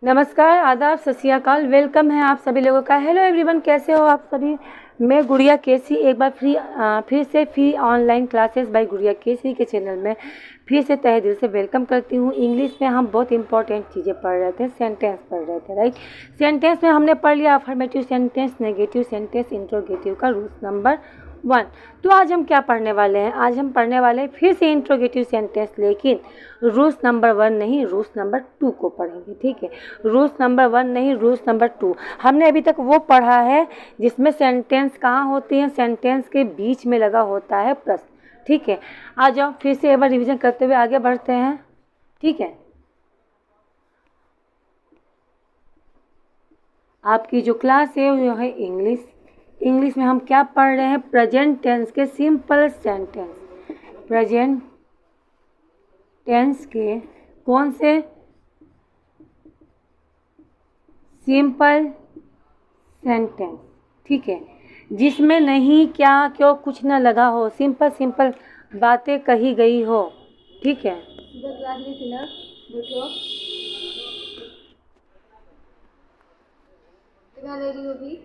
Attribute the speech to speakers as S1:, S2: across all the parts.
S1: नमस्कार, आदाब, सत श्री अकाल। वेलकम है आप सभी लोगों का। हेलो एवरीवन, कैसे हो आप सभी। मैं गुड़िया केसी एक बार फिर से फ्री ऑनलाइन क्लासेस बाय गुड़िया केसी के चैनल में फिर से तहे दिल से वेलकम करती हूँ। इंग्लिश में हम बहुत इंपॉर्टेंट चीज़ें पढ़ रहे थे, सेंटेंस पढ़ रहे थे, राइट। सेंटेंस में हमने पढ़ लिया affirmative sentence, negative sentence, interrogative का रूल्स नंबर 1। तो आज हम क्या पढ़ने वाले हैं, आज हम पढ़ने वाले हैं फिर से इंट्रोगेटिव सेंटेंस, लेकिन रूल्स नंबर 1 नहीं, रूल्स नंबर 2 को पढ़ेंगे। ठीक है, रूल्स नंबर 1 नहीं, रूल्स नंबर 2। हमने अभी तक वो पढ़ा है जिसमें सेंटेंस कहाँ होती है, सेंटेंस के बीच में लगा होता है प्रश्न। ठीक है, आ जाओ फिर से एक बार रिविजन करते हुए आगे बढ़ते हैं। ठीक है, आपकी जो क्लास है वो है इंग्लिश। इंग्लिश में हम क्या पढ़ रहे हैं, प्रेजेंट टेंस के सिंपल सेंटेंस। प्रेजेंट टेंस के कौन से सिंपल सेंटेंस, ठीक है, जिसमें नहीं, क्या, क्यों कुछ ना लगा हो, सिंपल सिंपल बातें कही गई हो। ठीक है, क्लास ली थी ना, देखो ले रही होगी।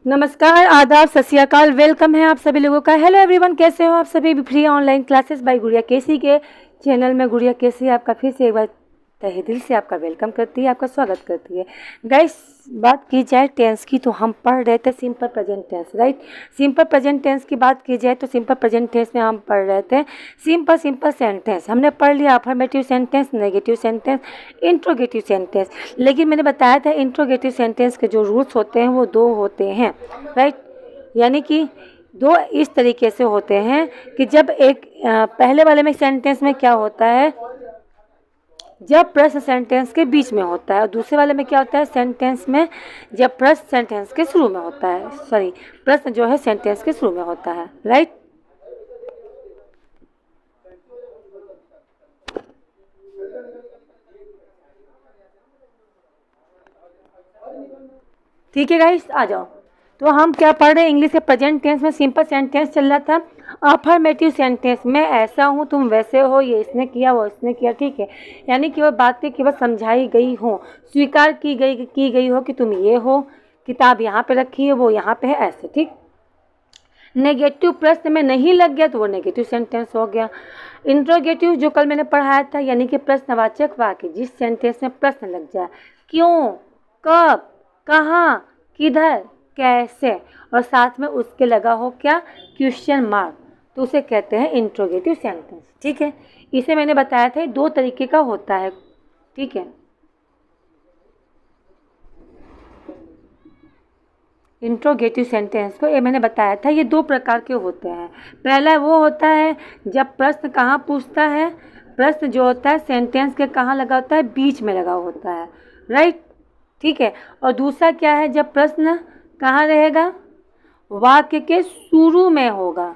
S1: नमस्कार, आदाब, सत श्री अकाल। वेलकम है आप सभी लोगों का। हेलो एवरीवन, कैसे हो आप सभी। फ्री ऑनलाइन क्लासेस बाय गुड़िया केसी के चैनल में गुड़िया केसी आपका फिर से एक बार तहे दिल से आपका वेलकम करती है, आपका स्वागत करती है। गाइस, बात की जाए टेंस की तो हम पढ़ रहे थे simple present tense, right. Simple present tense की बात की जाए तो सिंपल प्रेजेंट टेंस में हम पढ़ रहे थे सिंपल सेंटेंस। हमने पढ़ लिया affirmative sentence, negative sentence, interrogative sentence. लेकिन मैंने बताया था इंट्रोगेटिव सेंटेंस के जो रूल्स होते हैं वो 2 होते हैं, राइट। यानी कि 2 इस तरीके से होते हैं कि जब एक पहले वाले में सेंटेंस में क्या होता है, जब प्रश्न सेंटेंस के बीच में होता है, और दूसरे वाले में क्या होता है, सेंटेंस में जब प्रश्न सेंटेंस के शुरू में होता है, सॉरी, प्रश्न जो है सेंटेंस के शुरू में होता है, राइट। ठीक है गाइस, आ जाओ। तो हम क्या पढ़ रहे हैं, इंग्लिश के प्रेजेंट टेंस में सिंपल सेंटेंस चल रहा था। अफर्मेटिव सेंटेंस में ऐसा हूँ, तुम वैसे हो, ये इसने किया, वो इसने किया। ठीक है, यानी कि वह बातें केवल समझाई गई हो, स्वीकार की गई हो कि तुम ये हो, किताब यहाँ पे रखी है, वो यहाँ पे है, ऐसे। ठीक, नेगेटिव प्रश्न में नहीं लग गया तो वो नेगेटिव सेंटेंस हो गया। इंट्रोगेटिव जो कल मैंने पढ़ाया था, यानी कि प्रश्नवाचक वाक्य, जिस सेंटेंस में प्रश्न लग जाए, क्यों, कब, कहाँ, किधर, कैसे, और साथ में उसके लगा हो क्या, क्वेश्चन मार्क, तो उसे कहते हैं इंट्रोगेटिव सेंटेंस। ठीक है, इसे मैंने बताया था 2 तरीके का होता है। ठीक है, इंट्रोगेटिव सेंटेंस को ये मैंने बताया था, ये 2 प्रकार के होते हैं। पहला वो होता है जब प्रश्न कहाँ पूछता है, प्रश्न जो होता है सेंटेंस के कहाँ लगा होता है, बीच में लगा होता है, राइट। ठीक है, और दूसरा क्या है, जब प्रश्न कहाँ रहेगा, वाक्य के शुरू में होगा।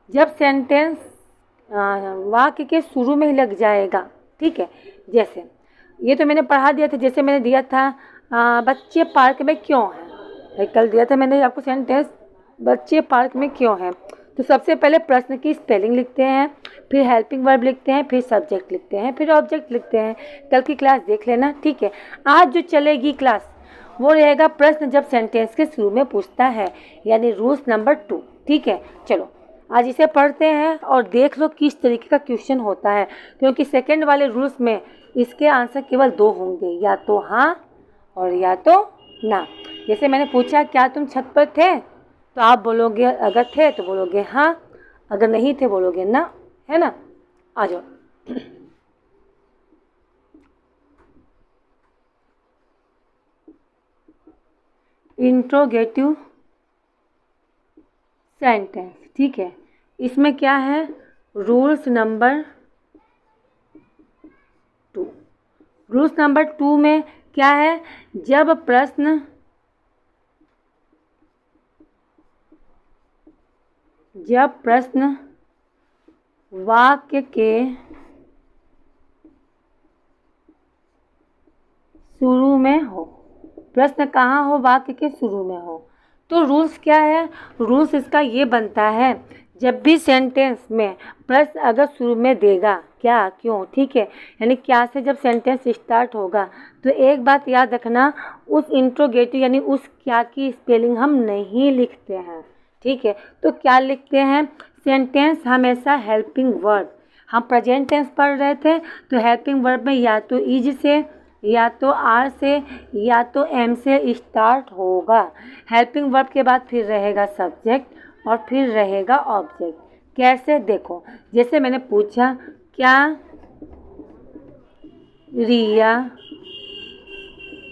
S1: जब सेंटेंस वाक्य के शुरू में ही लग जाएगा। ठीक है, जैसे ये तो मैंने पढ़ा दिया था, जैसे मैंने दिया था बच्चे पार्क में क्यों हैं, कल दिया था मैंने आपको सेंटेंस, बच्चे पार्क में क्यों हैं। तो सबसे पहले प्रश्न की स्पेलिंग लिखते हैं, फिर हेल्पिंग वर्ब लिखते हैं, फिर सब्जेक्ट लिखते हैं, फिर ऑब्जेक्ट लिखते हैं। कल की क्लास देख लेना। ठीक है, आज जो चलेगी क्लास वो रहेगा प्रश्न जब सेंटेंस के शुरू में पूछता है, यानी रूल्स नंबर 2। ठीक है, चलो आज इसे पढ़ते हैं और देख लो किस तरीके का क्वेश्चन होता है, क्योंकि सेकंड वाले रूल्स में इसके आंसर केवल 2 होंगे, या तो हाँ और या तो ना। जैसे मैंने पूछा क्या तुम छत पर थे, तो आप बोलोगे, अगर थे तो बोलोगे हाँ, अगर नहीं थे बोलोगे ना, है ना। आ जाओ। इंट्रोगेटिव सेंटेंस, ठीक है, इसमें क्या है, रूल्स नंबर 2। रूल्स नंबर 2 में क्या है, जब प्रश्न वाक्य के शुरू में हो, प्रश्न कहाँ हो, वाक्य के शुरू में हो, तो रूल्स क्या है, रूल्स इसका ये बनता है जब भी सेंटेंस में प्रश्न अगर शुरू में देगा क्या, क्यों, ठीक है, यानी क्या से जब सेंटेंस स्टार्ट होगा तो एक बात याद रखना, उस इंट्रोगेटिव यानी उस क्या की स्पेलिंग हम नहीं लिखते हैं, ठीक है। तो क्या लिखते हैं, सेंटेंस हमेशा हेल्पिंग वर्ब, हम प्रेजेंट टेंस पढ़ रहे थे तो हेल्पिंग वर्ब में या तो इज से, या तो आर से, या तो एम से स्टार्ट होगा। हेल्पिंग वर्ब के बाद फिर रहेगा सब्जेक्ट और फिर रहेगा ऑब्जेक्ट। कैसे, देखो, जैसे मैंने पूछा क्या रिया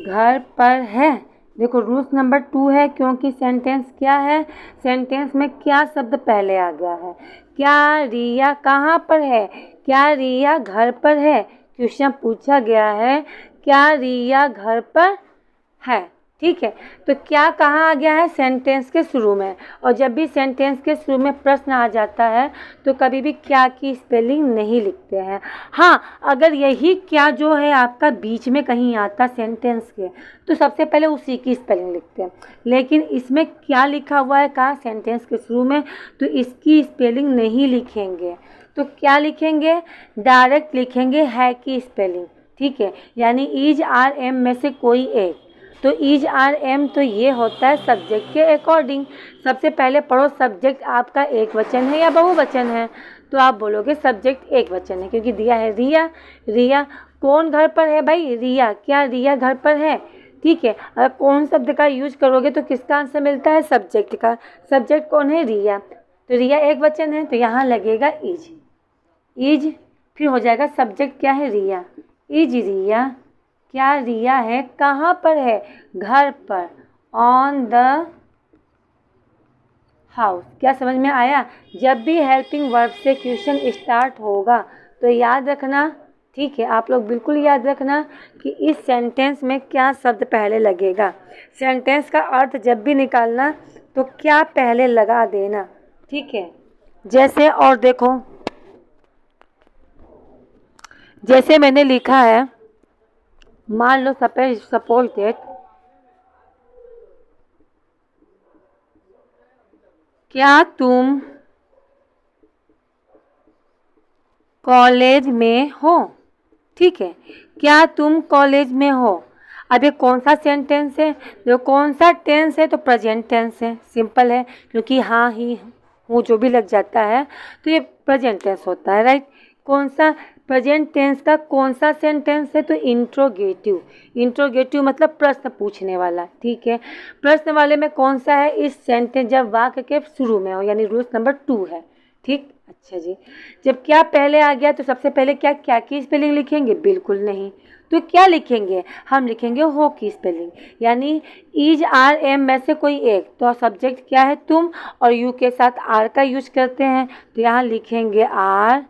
S1: घर पर है, देखो रूल्स नंबर 2 है, क्योंकि सेंटेंस क्या है, सेंटेंस में क्या शब्द पहले आ गया है। क्या रिया कहाँ पर है, क्या रिया घर पर है, क्वेश्चन पूछा गया है क्या रिया घर पर है, ठीक है। तो क्या कहाँ आ गया है, सेंटेंस के शुरू में, और जब भी सेंटेंस के शुरू में प्रश्न आ जाता है तो कभी भी क्या की स्पेलिंग नहीं लिखते हैं। हाँ, अगर यही क्या जो है आपका बीच में कहीं आता सेंटेंस के तो सबसे पहले उसी की स्पेलिंग लिखते हैं, लेकिन इसमें क्या लिखा हुआ है कहाँ, सेंटेंस के शुरू में, तो इसकी स्पेलिंग नहीं लिखेंगे। तो क्या लिखेंगे, डायरेक्ट लिखेंगे है की स्पेलिंग, ठीक है, यानी इज आर एम में से कोई एक, तो इज आर एम तो ये होता है सब्जेक्ट के अकॉर्डिंग। सबसे पहले पढ़ो सब्जेक्ट आपका एक वचन है या बहुवचन है, तो आप बोलोगे सब्जेक्ट एक वचन है, क्योंकि दिया है रिया। रिया कौन घर पर है भाई, रिया, क्या रिया घर पर है, ठीक है। अगर कौन शब्द का यूज करोगे तो किसका आंसर मिलता है, सब्जेक्ट का। सब्जेक्ट कौन है, रिया, तो रिया एक वचन है तो यहाँ लगेगा इज, इज, फिर हो जाएगा सब्जेक्ट क्या है, रिया, इज रिया, क्या रिया है कहाँ पर है, घर पर, ऑन द हाउस। क्या समझ में आया, जब भी हेल्पिंग वर्ब से क्वेश्चन स्टार्ट होगा तो याद रखना, ठीक है, आप लोग बिल्कुल याद रखना कि इस सेंटेंस में क्या शब्द पहले लगेगा। सेंटेंस का अर्थ जब भी निकालना तो क्या पहले लगा देना, ठीक है। जैसे, और देखो, जैसे मैंने लिखा है, मान लो सपोज दैट क्या तुम कॉलेज में हो, ठीक है, क्या तुम कॉलेज में हो। अब ये कौन सा सेंटेंस है, जो कौन सा टेंस है, तो प्रेजेंट टेंस है, सिंपल है, क्योंकि हाँ ही हूँ जो भी लग जाता है तो ये प्रेजेंट टेंस होता है, राइट। कौन सा प्रेजेंट टेंस का कौन सा सेंटेंस है, तो इंट्रोगेटिव। इंट्रोगेटिव मतलब प्रश्न पूछने वाला, ठीक है। प्रश्न वाले में कौन सा है, इस सेंटेंस जब वाक्य के शुरू में हो, यानी रूल्स नंबर 2 है, ठीक। अच्छा जी, जब क्या पहले आ गया तो सबसे पहले क्या की स्पेलिंग लिखेंगे, बिल्कुल नहीं, तो क्या लिखेंगे, हम लिखेंगे हो की स्पेलिंग, यानी इज आर एम में से कोई एक, तो सब्जेक्ट क्या है तुम, और यू के साथ आर का यूज करते हैं तो यहाँ लिखेंगे आर,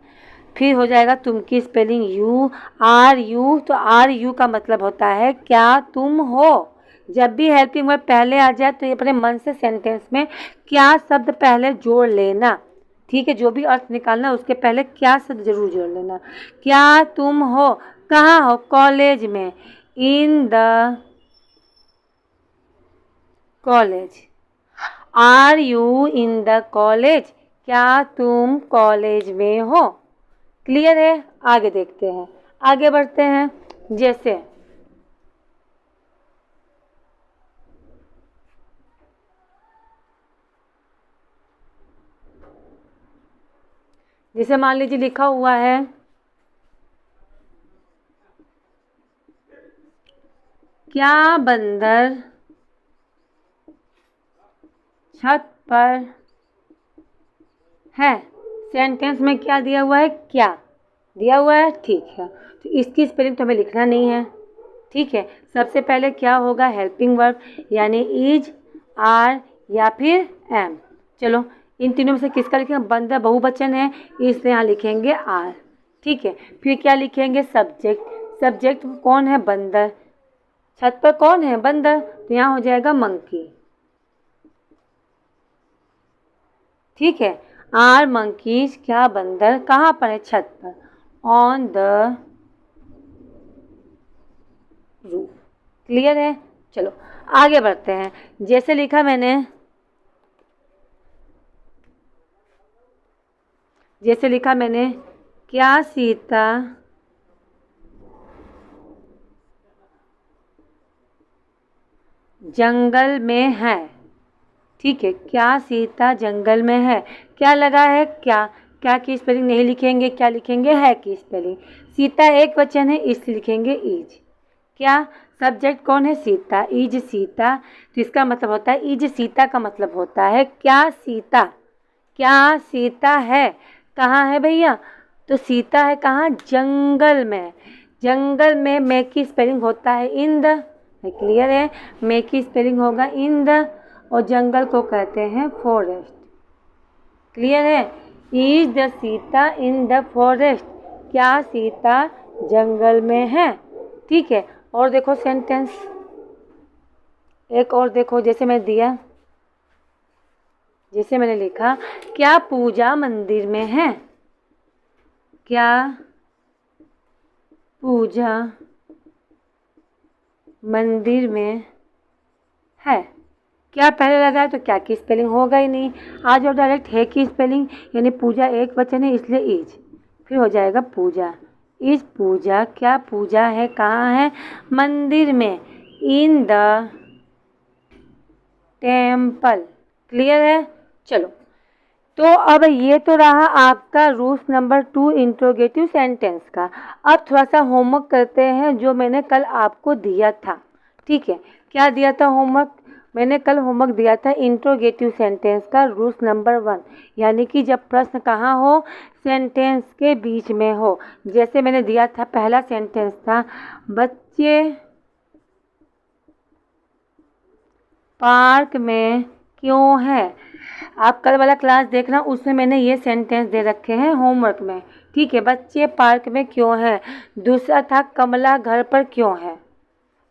S1: फिर हो जाएगा तुम की स्पेलिंग यू, आर यू, तो आर यू का मतलब होता है क्या तुम हो। जब भी हेल्पिंग वर्ब पहले आ जाए तो ये अपने मन से सेंटेंस में क्या शब्द पहले जोड़ लेना, ठीक है, जो भी अर्थ निकालना उसके पहले क्या शब्द जरूर जोड़ लेना। क्या तुम हो, कहाँ हो, कॉलेज में, in the college, are you in the college, क्या तुम कॉलेज में हो। क्लियर है, आगे देखते हैं, आगे बढ़ते हैं। जैसे मान लीजिए लिखा हुआ है क्या बंदर छत पर है, सेंटेंस में क्या दिया हुआ है, क्या दिया हुआ है, ठीक है, तो इसकी स्पेलिंग तो हमें लिखना नहीं है, ठीक है। सबसे पहले क्या होगा, हेल्पिंग वर्ब, यानी इज, आर या फिर एम। चलो इन तीनों में से किसका लिखेंगे, बंदर बहुवचन है इसलिए यहाँ लिखेंगे आर, ठीक है। फिर क्या लिखेंगे, सब्जेक्ट, सब्जेक्ट कौन है, बंदर, छत पर कौन है, बंदर, तो यहाँ हो जाएगा मंकी, ठीक है। आर मंकीज, क्या बंदर कहाँ पर है, छत पर, ऑन द रूफ। क्लियर है, चलो आगे बढ़ते हैं। जैसे लिखा मैंने जैसे लिखा मैंने, क्या सीता जंगल में है। ठीक है, क्या सीता जंगल में है। क्या लगा है, क्या। क्या की स्पेलिंग नहीं लिखेंगे, क्या लिखेंगे, है की स्पेलिंग। सीता एक वचन है इसलिए लिखेंगे इज। क्या सब्जेक्ट कौन है, सीता, इज सीता, तो इसका मतलब होता है, इज सीता का मतलब होता है क्या सीता। क्या सीता है, कहाँ है भैया, तो सीता है कहाँ, जंगल में। जंगल में मे की स्पेलिंग होता है इन द, क्लियर है, मे की स्पेलिंग होगा इन द, और जंगल को कहते हैं फॉरेस्ट। क्लियर है, is the Sita in the forest, क्या सीता जंगल में है। ठीक है, और देखो सेंटेंस, एक और देखो, जैसे मैं दिया, जैसे मैंने लिखा, क्या पूजा मंदिर में है। क्या पूजा मंदिर में है। क्या पहले लगा है तो क्या की स्पेलिंग होगा ही नहीं, आ जाओ डायरेक्ट है की स्पेलिंग, यानी पूजा एक वचन है इसलिए इज, फिर हो जाएगा पूजा, इज पूजा, क्या पूजा है कहाँ है, मंदिर में, इन द टेम्पल। क्लियर है, चलो। तो अब ये तो रहा आपका रूल्स नंबर 2 इंट्रोगेटिव सेंटेंस का। अब थोड़ा सा होमवर्क करते हैं जो मैंने कल आपको दिया था। ठीक है, क्या दिया था होमवर्क, मैंने कल होमवर्क दिया था इंट्रोगेटिव सेंटेंस का रूल्स नंबर 1, यानी कि जब प्रश्न कहाँ हो, सेंटेंस के बीच में हो। जैसे मैंने दिया था, पहला सेंटेंस था, बच्चे पार्क में क्यों है। आप कल वाला क्लास देखना, उसमें मैंने ये सेंटेंस दे रखे हैं होमवर्क में। ठीक है, बच्चे पार्क में क्यों है। दूसरा था, कमला घर पर क्यों है।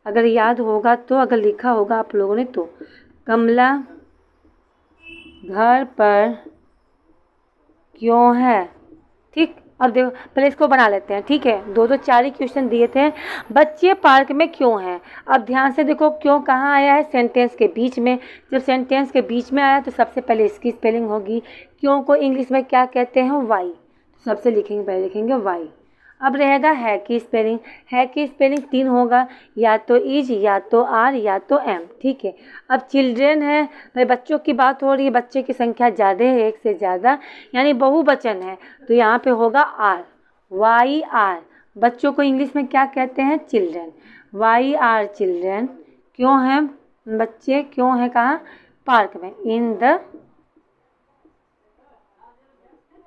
S1: अगर याद होगा तो, अगर लिखा होगा आप लोगों ने तो, कमला घर पर क्यों है। ठीक, अब देखो पहले इसको बना लेते हैं। ठीक है, दो 4 ही क्वेश्चन दिए थे, बच्चे पार्क में क्यों हैं। अब ध्यान से देखो, क्यों कहाँ आया है, सेंटेंस के बीच में। जब सेंटेंस के बीच में आया तो सबसे पहले इसकी स्पेलिंग होगी। क्यों को इंग्लिश में क्या कहते हैं, वाई, सबसे लिखेंगे, पहले लिखेंगे वाई। अब रहेगा है की स्पेलिंग, है की स्पेलिंग 3 होगा, या तो इज, या तो आर, या तो एम। ठीक है, अब चिल्ड्रेन है, भाई बच्चों की बात हो रही है, बच्चे की संख्या ज़्यादा है, एक से ज़्यादा, यानी बहुवचन है, तो यहाँ पे होगा आर, वाई आर। बच्चों को इंग्लिश में क्या कहते हैं, चिल्ड्रेन, वाई आर चिल्ड्रेन। क्यों हैं बच्चे, क्यों हैं कहाँ, पार्क में, इन द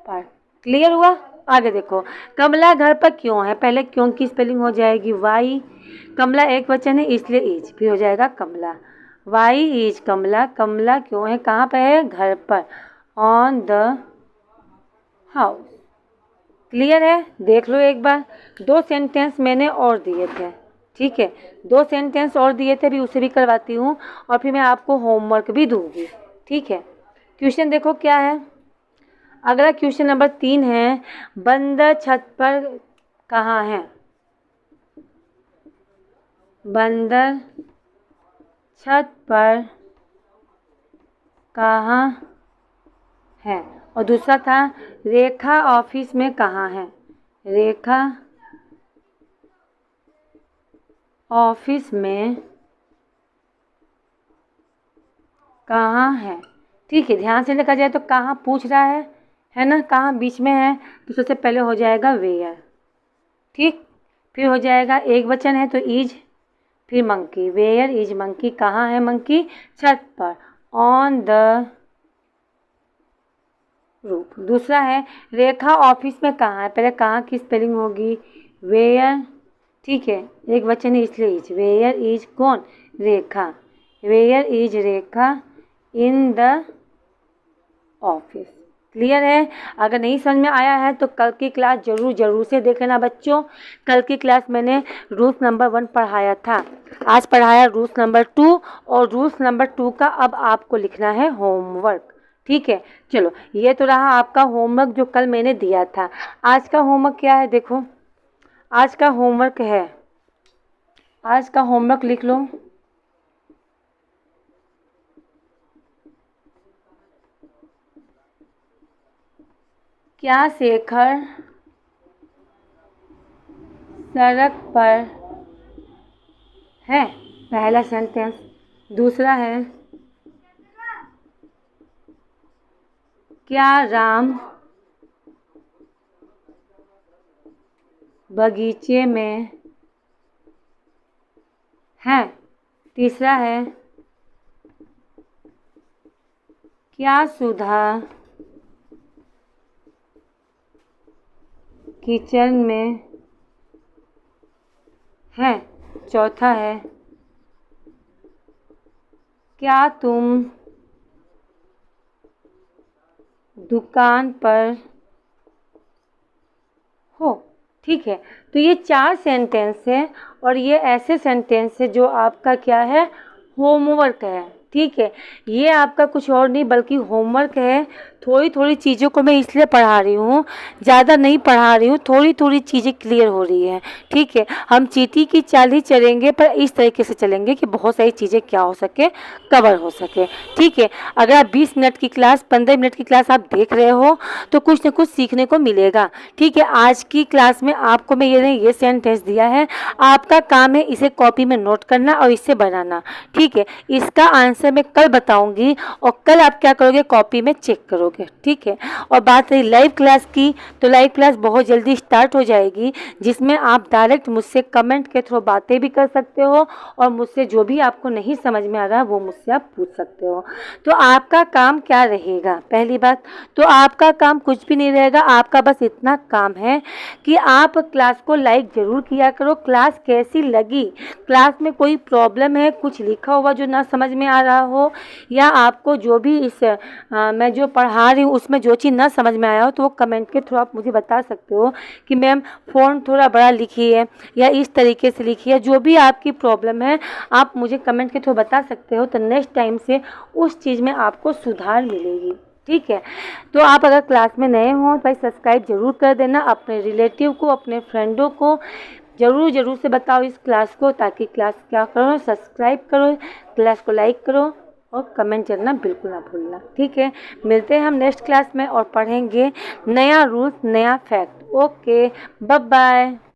S1: पार्क। क्लियर हुआ, आगे देखो, कमला घर पर क्यों है, पहले क्यों की स्पेलिंग हो जाएगी वाई, कमला एक वचन है इसलिए इज, फिर हो जाएगा कमला, वाई इज कमला, कमला क्यों है कहाँ पे है, घर पर, ऑन द हाउस। क्लियर है, देख लो एक बार। 2 सेंटेंस मैंने और दिए थे। ठीक है, 2 सेंटेंस और दिए थे, भी उसे भी करवाती हूँ, और फिर मैं आपको होमवर्क भी दूंगी। ठीक है, क्वेश्चन देखो क्या है। अगला क्वेश्चन नंबर 3 है, बंदर छत पर कहाँ है। बंदर छत पर कहाँ है। और दूसरा था, रेखा ऑफिस में कहाँ है। रेखा ऑफिस में कहाँ है। ठीक है, ध्यान से देखा जाए तो कहाँ पूछ रहा है ना, कहाँ बीच में है, तो सबसे पहले हो जाएगा वेयर। ठीक, फिर हो जाएगा एक वचन है तो इज, फिर मंकी, वेयर इज मंकी, कहाँ है मंकी, छत पर, ऑन द रूफ। दूसरा है, रेखा ऑफिस में कहाँ है, पहले कहाँ की स्पेलिंग होगी, वेयर। ठीक है, एक वचन है इसलिए इज, वेयर इज कौन, Rekha, where is Rekha in the office. Clear है, अगर नहीं समझ में आया है तो कल की क्लास जरूर से देख लेना बच्चों। कल की क्लास मैंने रूल्स नंबर 1 पढ़ाया था, आज पढ़ाया रूल्स नंबर 2, और रूल्स नंबर 2 का अब आपको लिखना है होमवर्क। ठीक है, चलो ये तो रहा आपका होमवर्क जो कल मैंने दिया था। आज का होमवर्क क्या है, देखो आज का होमवर्क है, आज का होमवर्क लिख लो, क्या शेखर सड़क पर है? पहला सेंटेंस। दूसरा है, क्या राम बगीचे में है? तीसरा है, क्या सुधा किचन में है? चौथा है, क्या तुम दुकान पर हो? ठीक है, तो ये 4 सेंटेंस है और ये ऐसे सेंटेंस है जो आपका क्या है, होमवर्क है। ठीक है, ये आपका कुछ और नहीं बल्कि होमवर्क है। थोड़ी थोड़ी चीज़ों को मैं इसलिए पढ़ा रही हूँ, ज़्यादा नहीं पढ़ा रही हूँ, थोड़ी थोड़ी चीज़ें क्लियर हो रही हैं। ठीक है, हम चींटी की चाल ही चलेंगे पर इस तरीके से चलेंगे कि बहुत सारी चीज़ें क्या हो सके, कवर हो सके। ठीक है, अगर आप 20 मिनट की क्लास, 15 मिनट की क्लास आप देख रहे हो तो कुछ न कुछ सीखने को मिलेगा। ठीक है, आज की क्लास में आपको मैं ये सेंटेंस दिया है, आपका काम है इसे कॉपी में नोट करना और इससे बनाना। ठीक है, इसका आंसर मैं कल बताऊंगी और कल आप क्या करोगे, कॉपी में चेक करोगे। ठीक है, और बात रही लाइव क्लास की, तो लाइव क्लास बहुत जल्दी स्टार्ट हो जाएगी, जिसमें आप डायरेक्ट मुझसे कमेंट के थ्रू बातें भी कर सकते हो और मुझसे जो भी आपको नहीं समझ में आ रहा वो मुझसे आप पूछ सकते हो। तो आपका काम क्या रहेगा? पहली बात तो आपका काम कुछ भी नहीं रहेगा, आपका बस इतना काम है कि आप क्लास को लाइक जरूर किया करो। क्लास कैसी लगी, क्लास में कोई प्रॉब्लम है, कुछ लिखा हुआ जो ना समझ में आ रहा हो, या आपको जो भी मैं जो पढ़ा रही हूँ उसमें जो चीज़ ना समझ में आया हो, तो वो कमेंट के थ्रू आप मुझे बता सकते हो कि मैम फ़ॉन्ट थोड़ा बड़ा लिखिए या इस तरीके से लिखिए। जो भी आपकी प्रॉब्लम है आप मुझे कमेंट के थ्रू बता सकते हो, तो नेक्स्ट टाइम से उस चीज़ में आपको सुधार मिलेगी। ठीक है, तो आप अगर क्लास में नए हो तो भाई सब्सक्राइब जरूर कर देना, अपने रिलेटिव को, अपने फ्रेंडों को ज़रूर से बताओ इस क्लास को, ताकि क्लास क्या करो, सब्सक्राइब करो, क्लास को लाइक करो और कमेंट करना बिल्कुल ना भूलना। ठीक है, मिलते हैं हम नेक्स्ट क्लास में और पढ़ेंगे नया रूल्स, नया फैक्ट। Okay, bye bye.